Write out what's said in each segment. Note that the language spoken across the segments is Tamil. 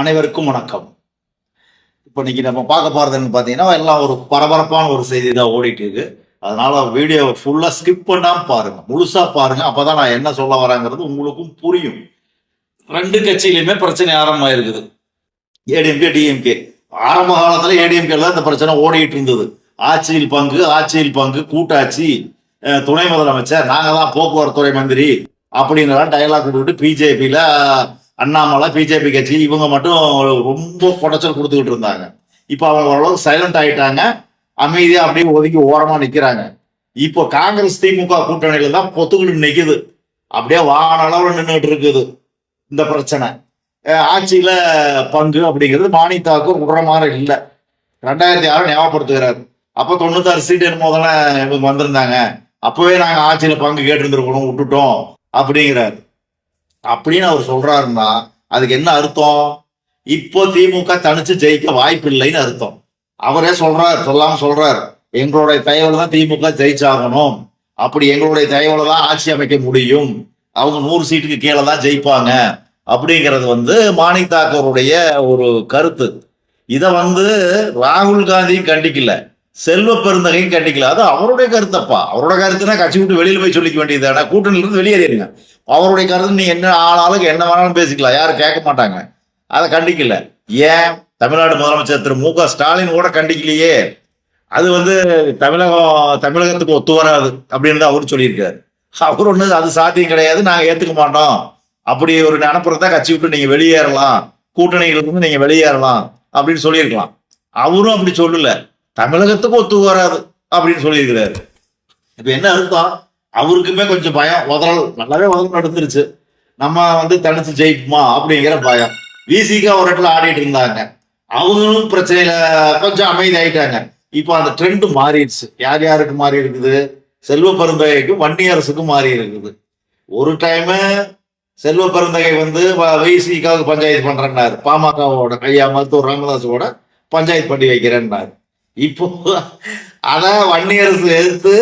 அனைவருக்கும் வணக்கம். இப்போ இன்னைக்கு நம்ம பார்க்க போறதுன்னு பார்த்தீங்கன்னா, எல்லாம் ஒரு பரபரப்பான ஒரு செய்தி தான் ஓடிட்டு இருக்கு. அதனால வீடியோவ ஃபுல்லா ஸ்கிப் பண்ணாம பாருங்க. முழுசா பாருங்க. அப்பதான் நான் என்ன சொல்ல வரேங்கிறது உங்களுக்கும் புரியும். 2 கட்சியிலுமே பிரச்சனை ஆரம்பமாயிருக்குது. ஏடிஎம்கே, டிஎம்கே. ஆரம்ப காலத்துல ஏடிஎம்கேல தான் இந்த பிரச்சனை ஓடிட்டு இருந்தது. ஆட்சியில் பங்கு, கூட்டாட்சி, துணை முதலமைச்சர், நாங்க தான் போக்குவரத்துறை மந்திரி அப்படிங்கிறலாம் டயலாக் விட்டுட்டு பிஜேபியில அண்ணாமலை, பிஜேபி கட்சி இவங்க மட்டும் ரொம்ப குடைச்சல் கொடுத்துக்கிட்டு இருந்தாங்க. இப்போ அவங்க ஓரளவு சைலண்ட் ஆயிட்டாங்க. அமைதியா அப்படியே ஒதுக்கி ஓரமா நிக்கிறாங்க. இப்போ காங்கிரஸ் திமுக கூட்டணியில தான் பொத்துக்கிட்டு நிக்குது. அப்படியே வான அளவுல நின்றுட்டு இருக்குது இந்த பிரச்சனை. ஆட்சியில பங்கு அப்படிங்கிறது மானிதாவுக்கு விடுற மாதிரி இல்லை. 2006 ஞாபகப்படுத்துகிறார். அப்போ 96 சீட் என்னமோ தானே இவங்க வந்திருந்தாங்க. அப்பவே நாங்க ஆட்சியில பங்கு கேட்டிருந்திருக்கணும், விட்டுட்டோம் அப்படிங்கிறாரு. அப்படின்னு அவர் சொல்றாருன்னா அதுக்கு என்ன அர்த்தம்? இப்போ திமுக தனிச்சு ஜெயிக்க வாய்ப்பு இல்லைன்னு அர்த்தம். அவரே சொல்லாம சொல்றார், எங்களுடைய தயவுல தான் திமுக ஜெயிச்சாகணும், அப்படி எங்களுடைய தயவுல தான் ஆட்சி அமைக்க முடியும், அவங்க 100 சீட்டுக்கு கீழே தான் ஜெயிப்பாங்க அப்படிங்கிறது மாணிக் தாக்கூருடைய ஒரு கருத்து. இத ராகுல் காந்தியும் கண்டிக்கல, செல்வ பெருந்தகையும் கண்டிக்கல. அது அவருடைய கருத்தப்பா. அவரோட கருத்துனா கட்சி விட்டு வெளியில போய் சொல்லிக்க வேண்டியது, கூட்டணியில இருந்து வெளியேறிடுங்க. அவருடைய கருத்து நீ என்ன ஆளாளுக்கு என்ன வேணாலும் பேசிக்கலாம், யாரும் கேட்க மாட்டாங்க. அதை கண்டிக்கல. ஏன் தமிழ்நாடு முதலமைச்சர் திரு மு.க. ஸ்டாலின் கூட கண்டிக்கலையே? அது தமிழகத்துக்கு ஒத்து வராது அப்படின்னு தான் அவரு சொல்லியிருக்காரு. அவர் ஒண்ணு அது சாத்தியம் கிடையாது, நாங்க ஏத்துக்க மாட்டோம், அப்படி ஒரு நினப்புறதா கட்சி விட்டு நீங்க வெளியேறலாம், கூட்டணிகளுக்கு நீங்க வெளியேறலாம் அப்படின்னு சொல்லியிருக்கலாம். அவரும் அப்படி சொல்லல, தமிழகத்துக்கு ஒத்து வராது அப்படின்னு சொல்லியிருக்கிறாரு. இப்ப என்ன அர்த்தம்? அவருக்குமே கொஞ்சம் பயம், நல்லாவே நடந்துருச்சு, நம்ம தனிச்சு ஜெயிப்புமா அப்படிங்கிற பயம். விசிகா ஒரு இடத்துல ஆடிட்டு இருந்தாங்க, அவங்களும் பிரச்சனையில கொஞ்சம் அமைதி ஆயிட்டாங்க. இப்போ அந்த ட்ரெண்ட் மாறிடுச்சு. யார் யாருக்கு மாறி இருக்குது? செல்வ பெருந்தகைக்கும் வன்னியரசுக்கும் மாறி இருக்குது. ஒரு டைமு செல்வ பெருந்தகை விசிகாவுக்கு பஞ்சாயத்து பண்றேன்னாரு, பாமகவோட கையா மருத்துவர் ராமதாஸோட பஞ்சாயத்து பண்ணி வைக்கிறேன்னாரு. இப்போ அத வன்னியரசு எதிர்த்து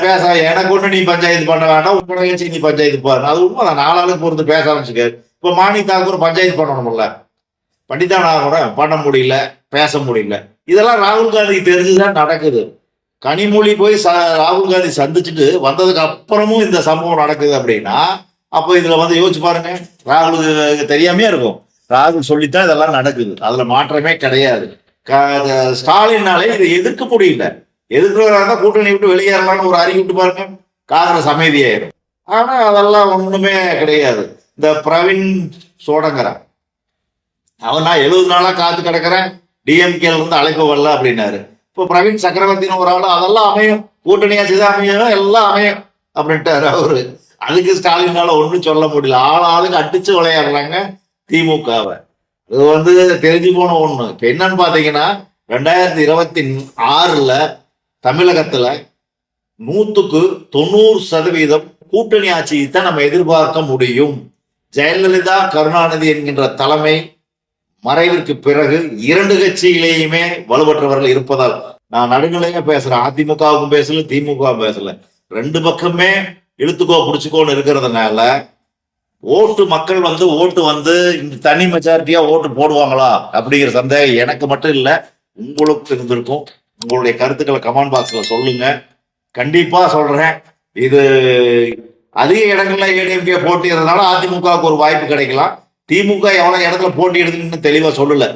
பேச, எனக்கு ஒண்ணு நீ பஞ்சாயத்து பண்ண வேண்டாம், உங்களோட கட்சி நீ பஞ்சாயத்து பாரு. அது உண்மை தான், 4 ஆளுக்கு பொறுத்து பேச ஆரம்பிச்சுக்காரு. இப்போ மாணிக் தாக்கூர் பஞ்சாயத்து பண்ணணும்ல, பண்ணித்தான் கூட பண்ண முடியல, பேச முடியல. இதெல்லாம் ராகுல் காந்திக்கு தெரிஞ்சுதான் நடக்குது. கனிமொழி போய் ராகுல் காந்தி சந்திச்சுட்டு வந்ததுக்கு அப்புறமும் இந்த சம்பவம் நடக்குது அப்படின்னா, அப்போ இதுல யோசிச்சு பாருங்க. ராகுலுக்கு தெரியாமே இருக்கும், ராகுல் சொல்லித்தான் இதெல்லாம் நடக்குது, அதுல மாற்றமே கிடையாது. ஸ்டாலினாலே இதை எதிர்க்க முடியல. எதிர்க்கிறவராக கூட்டணி விட்டு வெளியேறலாம்னு ஒரு அறிக்கை விட்டு பாருங்க, காங்கிரஸ் அமைதியாயிரும். ஆனா அதெல்லாம் ஒண்ணுமே கிடையாது. இந்த பிரவீன் சோடங்கரா, அவன் நான் 70 நாளா காத்து கிடக்கிறேன், டிஎம்கேல இருந்து அழைப்பு வரல அப்படின்னாரு. இப்போ பிரவீன் சக்கரவர்த்தின்னு ஒரு ஆளு, அதெல்லாம் அமையும், கூட்டணியாச்சுதான் அமையும், எல்லாம் அமையும் அப்படின்ட்டாரு அவரு. அதுக்கு ஸ்டாலினால ஒன்றும் சொல்ல முடியல. ஆளுக்கு அடிச்சு விளையாடுறாங்க திமுகவை. இது தெரிஞ்சு போன ஒண்ணு. இப்ப என்னன்னு பாத்தீங்கன்னா, 2026 தமிழகத்துல 100க்கு 90% கூட்டணி ஆட்சியை தான் நம்ம எதிர்பார்க்க முடியும். ஜெயலலிதா, கருணாநிதி என்கின்ற தலைமை மறைவிற்கு பிறகு 2 கட்சியிலேயுமே வலுவற்றவர்கள் இருப்பதால், நான் நடுநிலையா பேசுறேன், அதிமுகவுக்கும் பேசல, திமுக பேசல, 2 பக்கமே இழுத்துக்கோ பிடிச்சுக்கோன்னு இருக்கிறதுனால மக்கள் ஓட்டு இந்த தனி மெஜாரிட்டியா ஓட்டு போடுவாங்களா அப்படிங்கிற சந்தேகம் எனக்கு மட்டும் இல்ல, உங்களுக்கு இருந்திருக்கும். உங்களுடைய கருத்துக்களை கமெண்ட் பாக்ஸ்ல சொல்லுங்க. கண்டிப்பா சொல்றேன், இது அதிக இடங்கள்ல ஏடிஎம்கே போட்டியதுனால அதிமுகவுக்கு ஒரு வாய்ப்பு கிடைக்கலாம். திமுக எவ்வளவு இடத்துல போட்டி எடுக்குன்னு தெளிவா சொல்லல,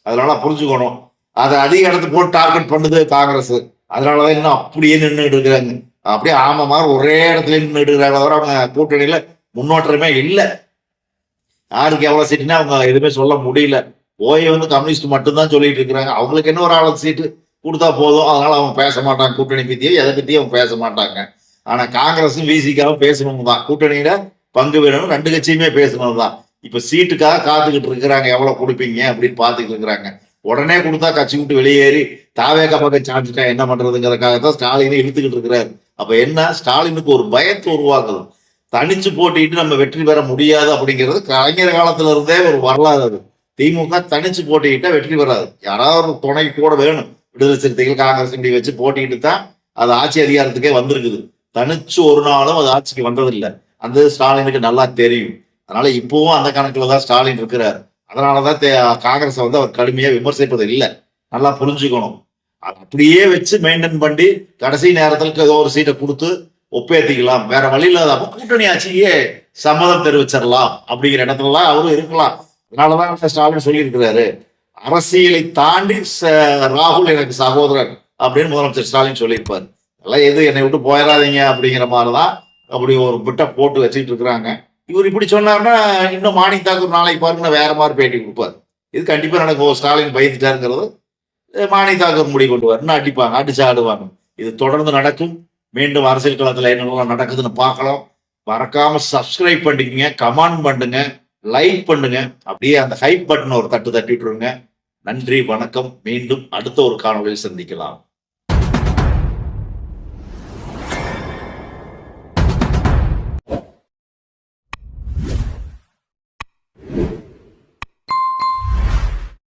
அதனால புரிஞ்சுக்கணும். அதை அதிக இடத்துல போட்டு டார்கெட் பண்ணுது காங்கிரஸ். அதனாலதான் இன்னும் அப்படியே நின்றுட்டு இருக்கிறாங்க. அப்படியே ஆமா மாதிரி ஒரே இடத்துல நின்றுட்டு இருக்கிறாங்க, தவிர அவங்க கூட்டணியில முன்னோட்டமே இல்லை. யாருக்கு எவ்வளவு சீட்டுன்னா அவங்க எதுவுமே சொல்ல முடியல. ஓய் கம்யூனிஸ்ட் மட்டும்தான் சொல்லிட்டு இருக்கிறாங்க. அவங்களுக்கு என்ன ஒரு 6 சீட்டு கொடுத்தா போதும், அதனால அவங்க பேச மாட்டாங்க. கூட்டணி பத்தியோ எதை பத்தியும் அவங்க பேச மாட்டாங்க. ஆனா காங்கிரஸும் விசிகாவும் பேசணும் தான், கூட்டணியில பங்கு வேணும், 2 கட்சியுமே பேசணும் தான். இப்ப சீட்டுக்காக காத்துக்கிட்டு இருக்கிறாங்க, எவ்வளவு கொடுப்பீங்க அப்படின்னு பாத்துக்கிட்டு இருக்கிறாங்க. உடனே கொடுத்தா கட்சி விட்டு வெளியேறி தாவேக பக்கம் சாஞ்சிட்டா என்ன பண்றதுங்கிறதுக்காகத்தான் ஸ்டாலினை இழுத்துக்கிட்டு இருக்கிறாரு. அப்ப என்ன, ஸ்டாலினுக்கு ஒரு பயத்தை உருவாக்குது. தனிச்சு போட்டிட்டு நம்ம வெற்றி பெற முடியாது அப்படிங்கிறது கலைஞர் காலத்துல இருந்தே ஒரு வரலாறு. அது திமுக தனிச்சு போட்டிக்கிட்டா வெற்றி பெறாது, யாராவது ஒரு துணை கூட வேணும். விடுதலை சிறுத்தைகள், காங்கிரஸ் இப்படி வச்சு போட்டிக்கிட்டு தான் அது ஆட்சி அதிகாரத்துக்கே வந்திருக்குது. தனிச்சு ஒரு நாளும் அது ஆட்சிக்கு வந்ததில்லை. அந்த ஸ்டாலினுக்கு நல்லா தெரியும். அதனால இப்பவும் அந்த கணக்குல தான் ஸ்டாலின் இருக்கிறார். அதனாலதான் காங்கிரஸை வந்து அவர் கடுமையா விமர்சிப்பது இல்லை. நல்லா புரிஞ்சுக்கணும். அது அப்படியே வச்சு மெயின்டைன் பண்ணி கடைசி நேரத்துக்கு ஏதோ ஒரு சீட்டை கொடுத்து ஒப்பேத்திக்கலாம். வேற வழி இல்லாத அப்ப கூட்டணி ஆட்சியே சம்மதம் தெரிவிச்சிடலாம் அப்படிங்கிற இடத்துலலாம் அவரும் இருக்கலாம். அதனாலதான் ஸ்டாலின் சொல்லியிருக்கிறாரு, அரசியலை தாண்டி ராகுல் எனக்கு சகோதரன் அப்படின்னு முதலமைச்சர் ஸ்டாலின் சொல்லியிருப்பாரு. எல்லாம் எது என்னை விட்டு போயிடாதீங்க அப்படிங்கிற மாதிரிதான் அப்படி ஒரு பிட்ட போட்டு வச்சுட்டு இருக்கிறாங்க. இவர் இப்படி சொன்னார்னா இன்னும் மாணிக் தாக்கூர் நாளைக்கு பாருங்க வேற மாதிரி பேட்டி கொடுப்பாரு. இது கண்டிப்பா நடக்கும். ஸ்டாலின் பயந்துட்டாருங்கிறது மாணிக் தாக்கூர் முடி கொண்டு வரணும், அடிப்பாங்க, அடிச்சு ஆடுவாங்க. இது தொடர்ந்து நடக்கும். மீண்டும் அரசியல் களத்துல என்னெல்லாம் நடக்குதுன்னு பார்க்கலாம். மறக்காம சப்ஸ்கிரைப் பண்ணிக்கங்க, கமெண்ட் பண்ணுங்க, லைக் பண்ணுங்க, அப்படியே அந்த ஹைப் பட்டன் ஒரு தட்டு தட்டிட்டுருங்க. நன்றி, வணக்கம். மீண்டும் அடுத்த ஒரு காணொலியில் சந்திக்கலாம்.